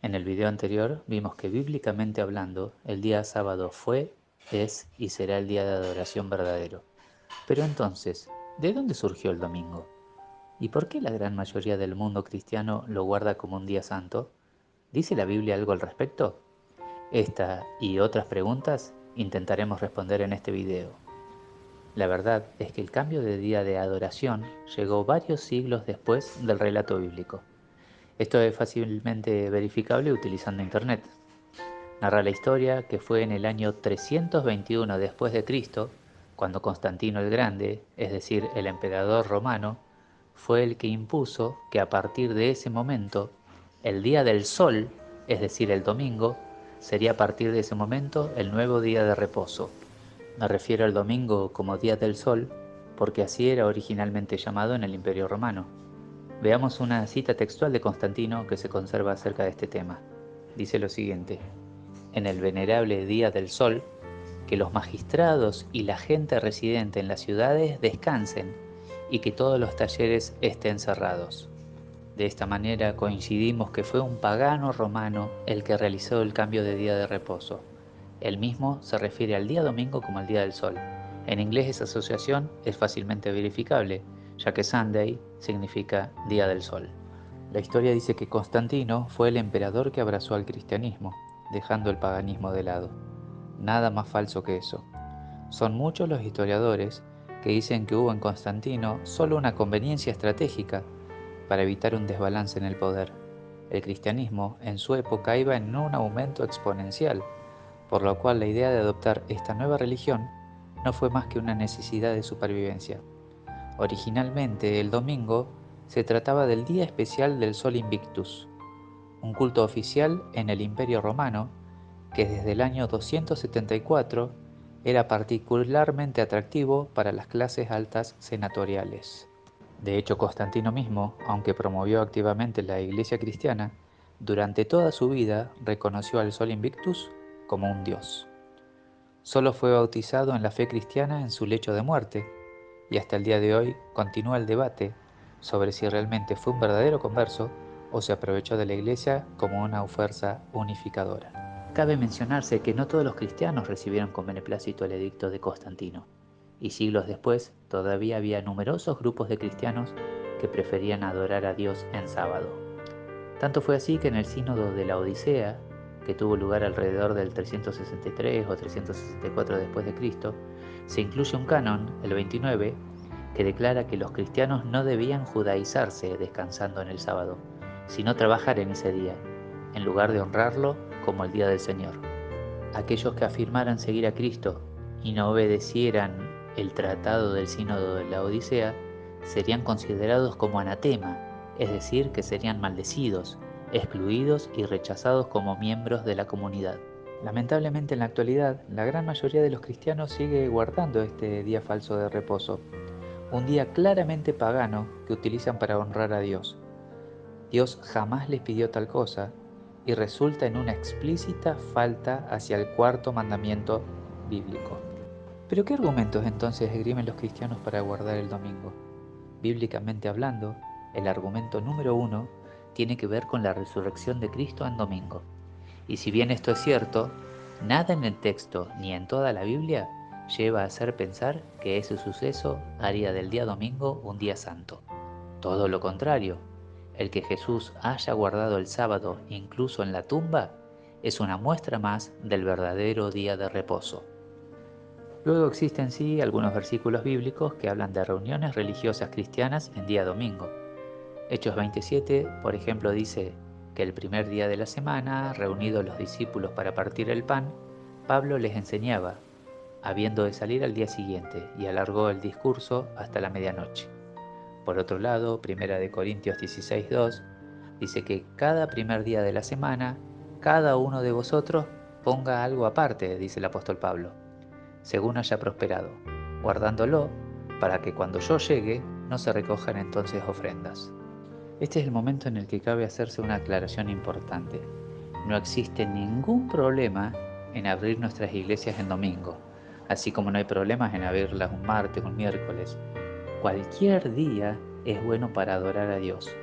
En el video anterior vimos que bíblicamente hablando, el día sábado fue, es y será el día de adoración verdadero. Pero entonces, ¿de dónde surgió el domingo? ¿Y por qué la gran mayoría del mundo cristiano lo guarda como un día santo? ¿Dice la Biblia algo al respecto? Esta y otras preguntas intentaremos responder en este video. La verdad es que el cambio de día de adoración llegó varios siglos después del relato bíblico. Esto es fácilmente verificable utilizando Internet. Narra la historia que fue en el año 321 después de Cristo, cuando Constantino el Grande, es decir, el emperador romano, fue el que impuso que a partir de ese momento, el día del sol, es decir, el domingo, sería a partir de ese momento el nuevo día de reposo. Me refiero al domingo como día del sol, porque así era originalmente llamado en el Imperio Romano. Veamos una cita textual de Constantino que se conserva acerca de este tema. Dice lo siguiente: en el venerable día del sol, que los magistrados y la gente residente en las ciudades descansen y que todos los talleres estén cerrados. De esta manera coincidimos que fue un pagano romano el que realizó el cambio de día de reposo. El mismo se refiere al día domingo como al día del sol. En inglés esa asociación es fácilmente verificable, ya que Sunday significa día del sol. La historia dice que Constantino fue el emperador que abrazó al cristianismo, dejando el paganismo de lado. Nada más falso que eso. Son muchos los historiadores que dicen que hubo en Constantino solo una conveniencia estratégica para evitar un desbalance en el poder. El cristianismo en su época iba en un aumento exponencial, por lo cual la idea de adoptar esta nueva religión no fue más que una necesidad de supervivencia. Originalmente, el domingo se trataba del día especial del Sol Invictus, un culto oficial en el Imperio Romano que desde el año 274 era particularmente atractivo para las clases altas senatoriales. De hecho, Constantino mismo, aunque promovió activamente la Iglesia cristiana, durante toda su vida reconoció al Sol Invictus como un dios. Solo fue bautizado en la fe cristiana en su lecho de muerte, y hasta el día de hoy continúa el debate sobre si realmente fue un verdadero converso o se aprovechó de la Iglesia como una fuerza unificadora. Cabe mencionarse que no todos los cristianos recibieron con beneplácito el edicto de Constantino, y siglos después todavía había numerosos grupos de cristianos que preferían adorar a Dios en sábado. Tanto fue así que en el sínodo de la Odisea, que tuvo lugar alrededor del 363 o 364 después de Cristo, se incluye un canon, el 29, que declara que los cristianos no debían judaizarse descansando en el sábado, sino trabajar en ese día, en lugar de honrarlo como el día del Señor. Aquellos que afirmaran seguir a Cristo y no obedecieran el tratado del sínodo de la Odisea serían considerados como anatema, es decir, que serían maldecidos, excluidos y rechazados como miembros de la comunidad. Lamentablemente en la actualidad, la gran mayoría de los cristianos sigue guardando este día falso de reposo, un día claramente pagano que utilizan para honrar a Dios. Dios jamás les pidió tal cosa y resulta en una explícita falta hacia el cuarto mandamiento bíblico. ¿Pero qué argumentos entonces esgrimen los cristianos para guardar el domingo? Bíblicamente hablando, el argumento número uno tiene que ver con la resurrección de Cristo en domingo. Y si bien esto es cierto, nada en el texto ni en toda la Biblia lleva a hacer pensar que ese suceso haría del día domingo un día santo. Todo lo contrario, el que Jesús haya guardado el sábado incluso en la tumba es una muestra más del verdadero día de reposo. Luego existen sí algunos versículos bíblicos que hablan de reuniones religiosas cristianas en día domingo. Hechos 27, por ejemplo, dice que el primer día de la semana, reunidos los discípulos para partir el pan, Pablo les enseñaba, habiendo de salir al día siguiente, y alargó el discurso hasta la medianoche. Por otro lado, 1 Corintios 16:2 dice que cada primer día de la semana, cada uno de vosotros ponga algo aparte, dice el apóstol Pablo, según haya prosperado, guardándolo para que cuando yo llegue no se recojan entonces ofrendas. Este es el momento en el que cabe hacerse una aclaración importante. No existe ningún problema en abrir nuestras iglesias en domingo, así como no hay problemas en abrirlas un martes o un miércoles. Cualquier día es bueno para adorar a Dios.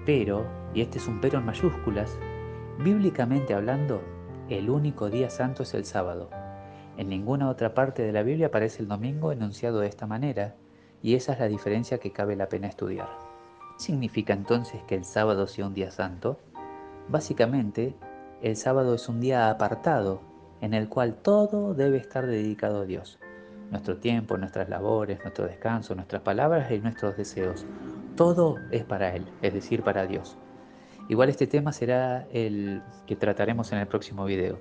Pero, y este es un pero en mayúsculas, Bíblicamente hablando, el único día santo es el sábado. En ninguna otra parte de la Biblia aparece el domingo enunciado de esta manera, y esa es la diferencia que cabe la pena estudiar. ¿Qué significa entonces que el sábado sea un día santo? Básicamente, el sábado es un día apartado en el cual todo debe estar dedicado a Dios. Nuestro tiempo, nuestras labores, nuestro descanso, nuestras palabras y nuestros deseos. Todo es para Él, es decir, para Dios. Igual este tema será el que trataremos en el próximo video.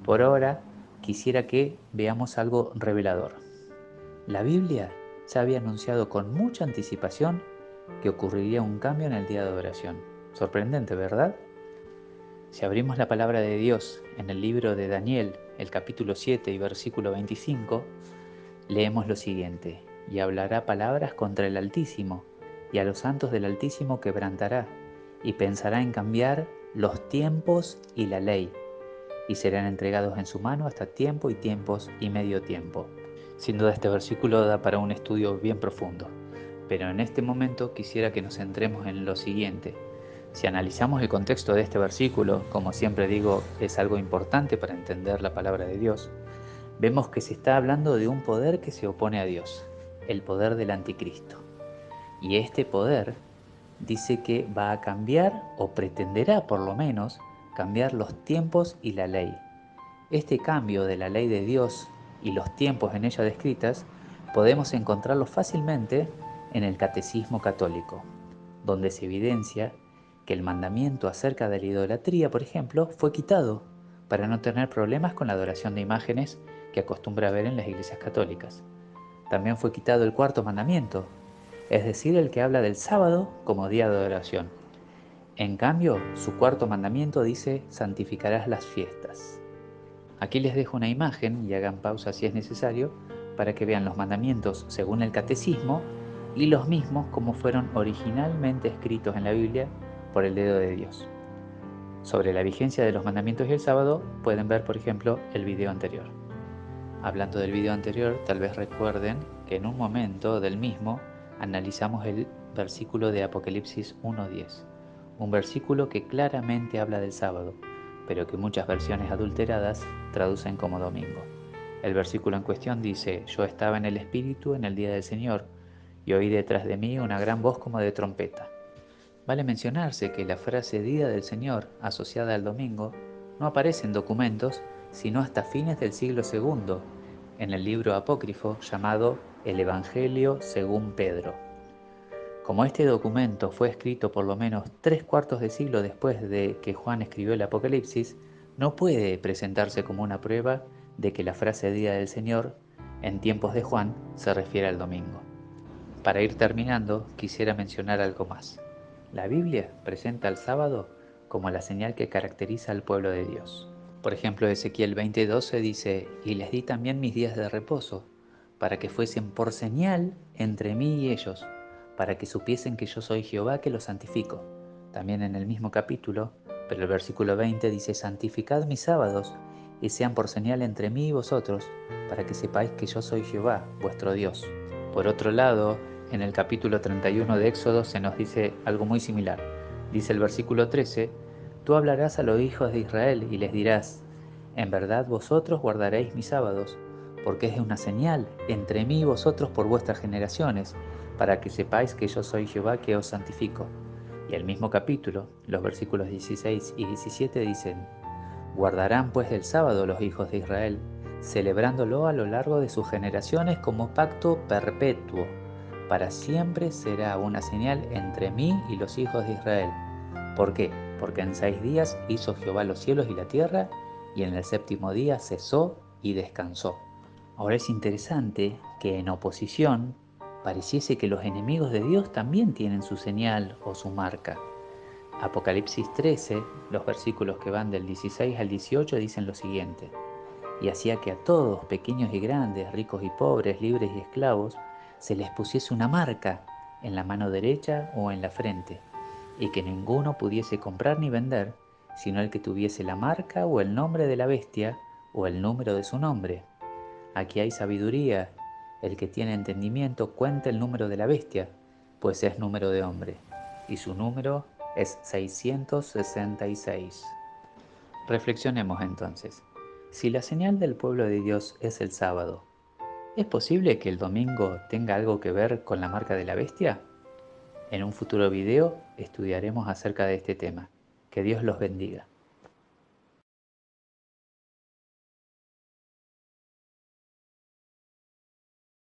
Por ahora, quisiera que veamos algo revelador. La Biblia ya había anunciado con mucha anticipación que ocurriría un cambio en el día de adoración. Sorprendente, ¿verdad? Si abrimos la palabra de Dios en el libro de Daniel, el capítulo 7 y versículo 25, leemos lo siguiente: y hablará palabras contra el Altísimo, y a los santos del Altísimo quebrantará, y pensará en cambiar los tiempos y la ley, y serán entregados en su mano hasta tiempo y tiempos y medio tiempo. Sin duda este versículo da para un estudio bien profundo, pero en este momento quisiera que nos centremos en lo siguiente. Si analizamos el contexto de este versículo, como siempre digo, es algo importante para entender la palabra de Dios, vemos que se está hablando de un poder que se opone a Dios, el poder del anticristo. Y este poder dice que va a cambiar, o pretenderá por lo menos, cambiar los tiempos y la ley. Este cambio de la ley de Dios y los tiempos en ella descritas podemos encontrarlo fácilmente en el Catecismo Católico, donde se evidencia que el mandamiento acerca de la idolatría, por ejemplo, fue quitado para no tener problemas con la adoración de imágenes que acostumbra ver en las iglesias católicas. También fue quitado el cuarto mandamiento, es decir, el que habla del sábado como día de adoración. En cambio, su cuarto mandamiento dice: santificarás las fiestas. Aquí les dejo una imagen y hagan pausa si es necesario para que vean los mandamientos según el catecismo y los mismos como fueron originalmente escritos en la Biblia por el dedo de Dios. Sobre la vigencia de los mandamientos y el sábado pueden ver, por ejemplo, el video anterior. Hablando del video anterior, tal vez recuerden que en un momento del mismo analizamos el versículo de Apocalipsis 1:10, un versículo que claramente habla del sábado, pero que muchas versiones adulteradas traducen como domingo. El versículo en cuestión dice: yo estaba en el Espíritu en el día del Señor, y oí detrás de mí una gran voz como de trompeta. Vale mencionarse que la frase Día del Señor, asociada al domingo, no aparece en documentos sino hasta fines del siglo II, en el libro apócrifo llamado El Evangelio según Pedro. Como este documento fue escrito por lo menos 3/4 de siglo después de que Juan escribió el Apocalipsis, no puede presentarse como una prueba de que la frase Día del Señor, en tiempos de Juan, se refiere al domingo. Para ir terminando, quisiera mencionar algo más. La Biblia presenta al sábado como la señal que caracteriza al pueblo de Dios. Por ejemplo, Ezequiel 20:12 dice: y les di también mis días de reposo, para que fuesen por señal entre mí y ellos, para que supiesen que yo soy Jehová que los santifico. También en el mismo capítulo, pero el versículo 20 dice: santificad mis sábados, y sean por señal entre mí y vosotros, para que sepáis que yo soy Jehová, vuestro Dios. Por otro lado, en el capítulo 31 de Éxodo se nos dice algo muy similar. Dice el versículo 13: tú hablarás a los hijos de Israel y les dirás: en verdad vosotros guardaréis mis sábados, porque es una señal entre mí y vosotros por vuestras generaciones, para que sepáis que yo soy Jehová que os santifico. Y el mismo capítulo, los versículos 16 y 17 dicen: guardarán pues el sábado los hijos de Israel, celebrándolo a lo largo de sus generaciones como pacto perpetuo. Para siempre será una señal entre mí y los hijos de Israel. ¿Por qué? Porque en 6 días hizo Jehová los cielos y la tierra, y en el séptimo día cesó y descansó. Ahora es interesante que en oposición pareciese que los enemigos de Dios también tienen su señal o su marca. Apocalipsis 13, los versículos que van del 16 al 18 dicen lo siguiente: y hacía que a todos, pequeños y grandes, ricos y pobres, libres y esclavos, se les pusiese una marca en la mano derecha o en la frente, y que ninguno pudiese comprar ni vender, sino el que tuviese la marca o el nombre de la bestia o el número de su nombre. Aquí hay sabiduría. El que tiene entendimiento cuenta el número de la bestia, pues es número de hombre, y su número es 666. Reflexionemos entonces. Si la señal del pueblo de Dios es el sábado, ¿es posible que el domingo tenga algo que ver con la marca de la bestia? En un futuro video estudiaremos acerca de este tema. Que Dios los bendiga.